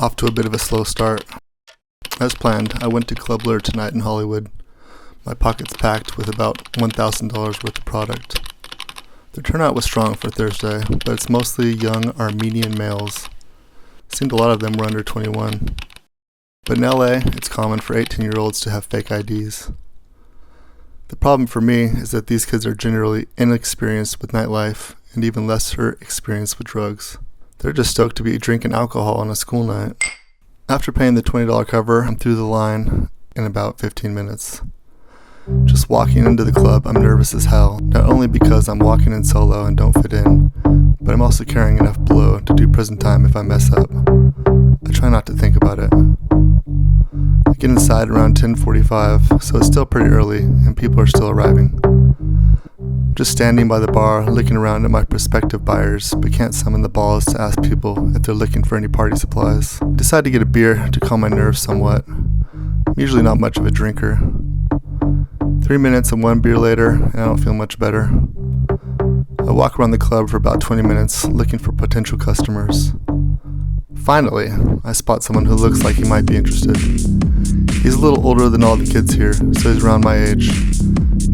Off to a bit of a slow start. As planned, I went to Club Lure tonight in Hollywood. My pockets packed with about $1,000 worth of product. The turnout was strong for Thursday, but it's mostly young Armenian males. Seemed a lot of them were under 21. But in LA, it's common for 18-year-olds to have fake IDs. The problem for me is that these kids are generally inexperienced with nightlife and even lesser experienced with drugs. They're just stoked to be drinking alcohol on a school night. After paying the $20 cover, I'm through the line in about 15 minutes. Just walking into the club, I'm nervous as hell, not only because I'm walking in solo and don't fit in, but I'm also carrying enough blow to do prison time if I mess up. I try not to think about it. I get inside around 10:45, so it's still pretty early and people are still arriving. Just standing by the bar, looking around at my prospective buyers, but can't summon the balls to ask people if they're looking for any party supplies. I decide to get a beer to calm my nerves somewhat. I'm usually not much of a drinker. 3 minutes and 1 beer later, and I don't feel much better. I walk around the club for about 20 minutes, looking for potential customers. Finally, I spot someone who looks like he might be interested. He's a little older than all the kids here, so he's around my age.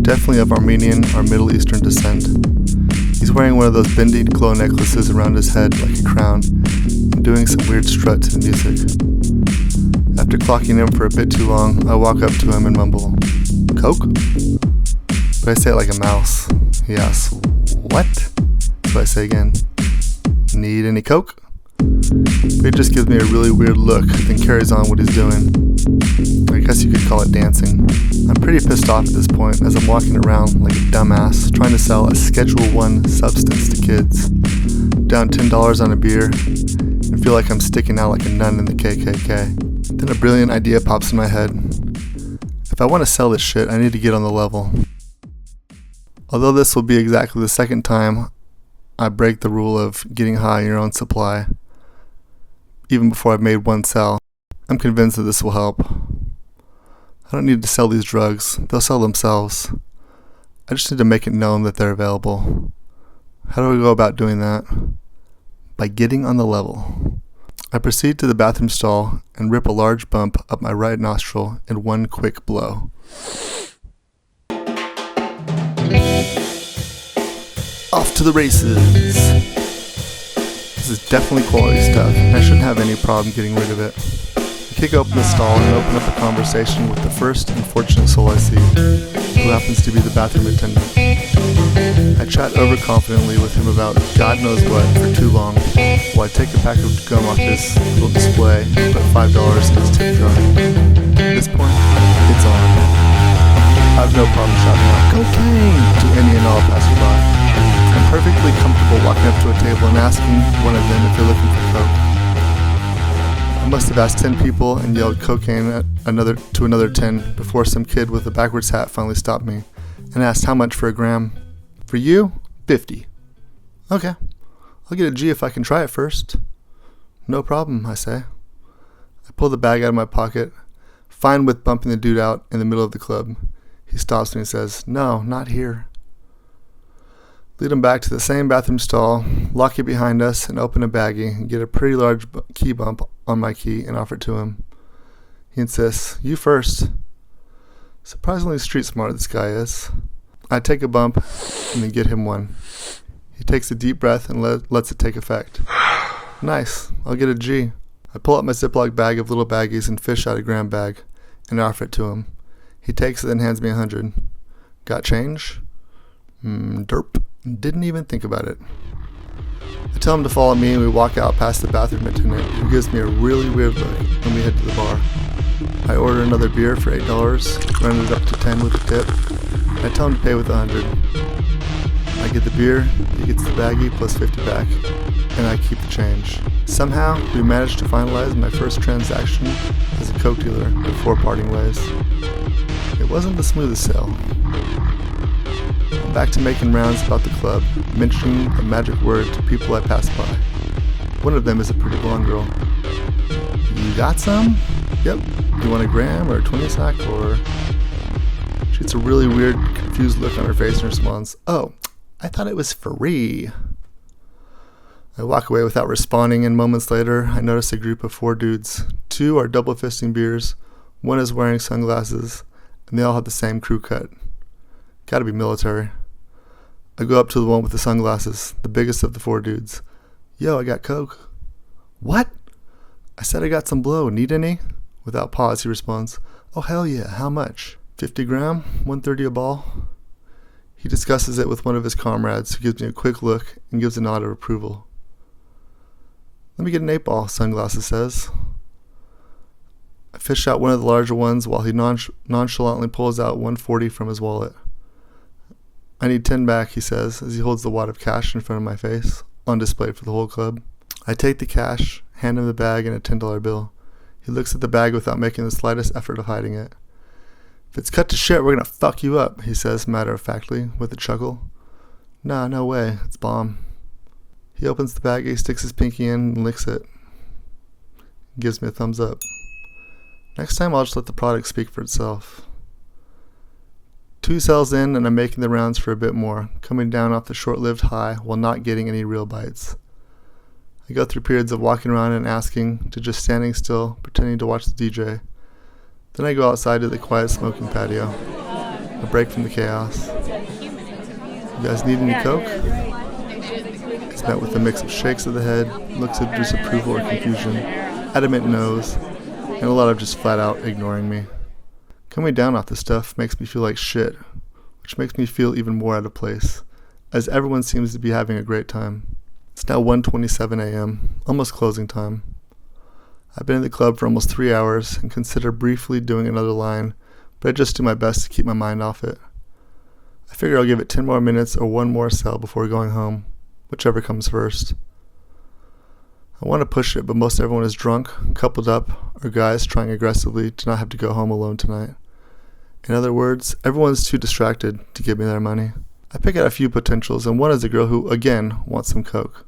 Definitely of Armenian or Middle Eastern descent. He's wearing one of those bendy glow necklaces around his head like a crown, and doing some weird strut to the music. After clocking him for a bit too long, I walk up to him and mumble, "Coke?" But I say it like a mouse. He asks, "What?" So I say again, "Need any Coke?" But he just gives me a really weird look, then carries on what he's doing. I guess you could call it dancing. I'm pretty pissed off at this point as I'm walking around like a dumbass trying to sell a Schedule I substance to kids. Down $10 on a beer and feel like I'm sticking out like a nun in the KKK. Then a brilliant idea pops in my head. If I want to sell this shit, I need to get on the level. Although this will be exactly the second time I break the rule of getting high in your own supply, even before I've made one sell, I'm convinced that this will help. I don't need to sell these drugs, they'll sell themselves. I just need to make it known that they're available. How do I go about doing that? By getting on the level. I proceed to the bathroom stall and rip a large bump up my right nostril in one quick blow. Off to the races! This is definitely quality stuff, and I shouldn't have any problem getting rid of it. I kick open the stall and open up a conversation with the first unfortunate soul I see, who happens to be the bathroom attendant. I chat overconfidently with him about God knows what for too long, while I take a pack of gum off his little display and put $5 in his tip jar. At this point, it's on. I have no problem shouting out "cocaine" to any and all passerby. I'm perfectly comfortable walking up to a table and asking one of them if they're looking for coke. I must have asked 10 people and yelled cocaine at another 10 before some kid with a backwards hat finally stopped me and asked how much for a gram. "For you, 50. "Okay, I'll get a G if I can try it first." "No problem," I say. I pull the bag out of my pocket, fine with bumping the dude out in the middle of the club. He stops me and says, "No, not here." Lead him back to the same bathroom stall, lock it behind us, and open a baggie and get a pretty large key bump on my key and offer it to him. He insists, "You first." Surprisingly street smart this guy is. I take a bump and then get him one. He takes a deep breath and lets it take effect. "Nice, I'll get a G." I pull out my Ziploc bag of little baggies and fish out a gram bag and offer it to him. He takes it and hands me 100. "Got change?" Derp. Didn't even think about it. I tell him to follow me and we walk out past the bathroom attendant, who gives me a really weird look when we head to the bar. I order another beer for $8, round it up to 10 with a tip, and I tell him to pay with 100. I get the beer, he gets the baggie plus 50 back, and I keep the change. Somehow, we managed to finalize my first transaction as a coke dealer before parting ways. It wasn't the smoothest sale. I'm back to making rounds about the club, mentioning the magic word to people I pass by. One of them is a pretty blonde girl. "You got some?" "Yep. You want a gram or a 20 sack or..." She gets a really weird, confused look on her face and responds, "Oh, I thought it was free." I walk away without responding, and moments later, I notice a group of 4 dudes. 2 are double fisting beers, 1 is wearing sunglasses, and they all have the same crew cut. Gotta be military. I go up to the one with the sunglasses, the biggest of the 4 dudes. Yo, I got coke. What? I said I got some blow. Need any? Without pause, he responds, oh hell yeah, how much? 50 gram? 130 a ball? He discusses it with one of his comrades, who gives me a quick look and gives a nod of approval. Let me get an 8-ball, Sunglasses says. I fish out one of the larger ones while he nonchalantly pulls out 140 from his wallet. I need 10 back, he says, as he holds the wad of cash in front of my face, on display for the whole club. I take the cash, hand him the bag and a $10 bill. He looks at the bag without making the slightest effort of hiding it. If it's cut to shit, we're gonna fuck you up, he says matter-of-factly, with a chuckle. Nah, no way, it's bomb. He opens the bag, he sticks his pinky in and licks it. He gives me a thumbs up. Next time I'll just let the product speak for itself. 2 cells in and I'm making the rounds for a bit more, coming down off the short-lived high while not getting any real bites. I go through periods of walking around and asking, to just standing still, pretending to watch the DJ. Then I go outside to the quiet smoking patio, a break from the chaos. You guys need any coke? It's met with a mix of shakes of the head, looks of disapproval or confusion, adamant no's, and a lot of just flat out ignoring me. Coming down off the stuff makes me feel like shit, which makes me feel even more out of place, as everyone seems to be having a great time. It's now 1:27 a.m., almost closing time. I've been in the club for almost 3 hours and consider briefly doing another line, but I just do my best to keep my mind off it. I figure I'll give it 10 more minutes or 1 more cell before going home, whichever comes first. I want to push it, but most everyone is drunk, coupled up, or guys trying aggressively to not have to go home alone tonight. In other words, everyone's too distracted to give me their money. I pick out a few potentials, and one is a girl who, again, wants some coke.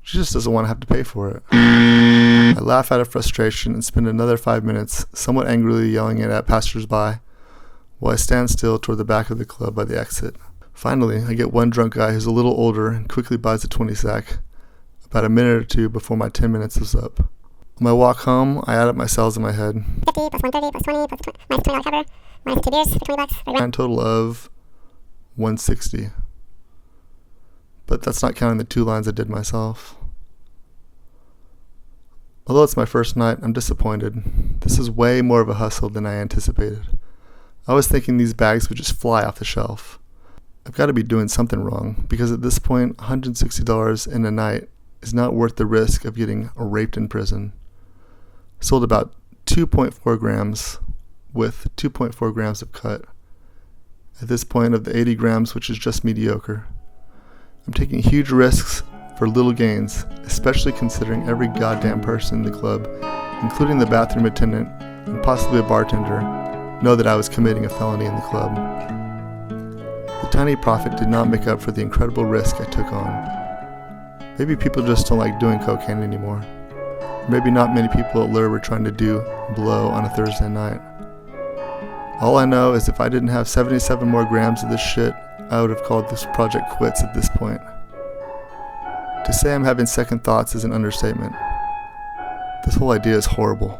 She just doesn't want to have to pay for it. I laugh out of frustration and spend another 5 minutes somewhat angrily yelling it at passers-by while I stand still toward the back of the club by the exit. Finally, I get one drunk guy who's a little older and quickly buys a 20-sack, about a minute or 2 before my 10 minutes is up. On my walk home, I add up my cells in my head. 50 plus 130 plus 20 plus minus $20 cover, minus 2 beers for $20. Grand total of 160. But that's not counting the 2 lines I did myself. Although it's my first night, I'm disappointed. This is way more of a hustle than I anticipated. I was thinking these bags would just fly off the shelf. I've got to be doing something wrong, because at this point, $160 in a night is not worth the risk of getting raped in prison. Sold about 2.4 grams with 2.4 grams of cut. At this point of the 80 grams, which is just mediocre. I'm taking huge risks for little gains, especially considering every goddamn person in the club, including the bathroom attendant and possibly a bartender, know that I was committing a felony in the club. The tiny profit did not make up for the incredible risk I took on. Maybe people just don't like doing cocaine anymore. Maybe not many people at Lure were trying to do blow on a Thursday night. All I know is if I didn't have 77 more grams of this shit, I would have called this project quits at this point. To say I'm having second thoughts is an understatement. This whole idea is horrible.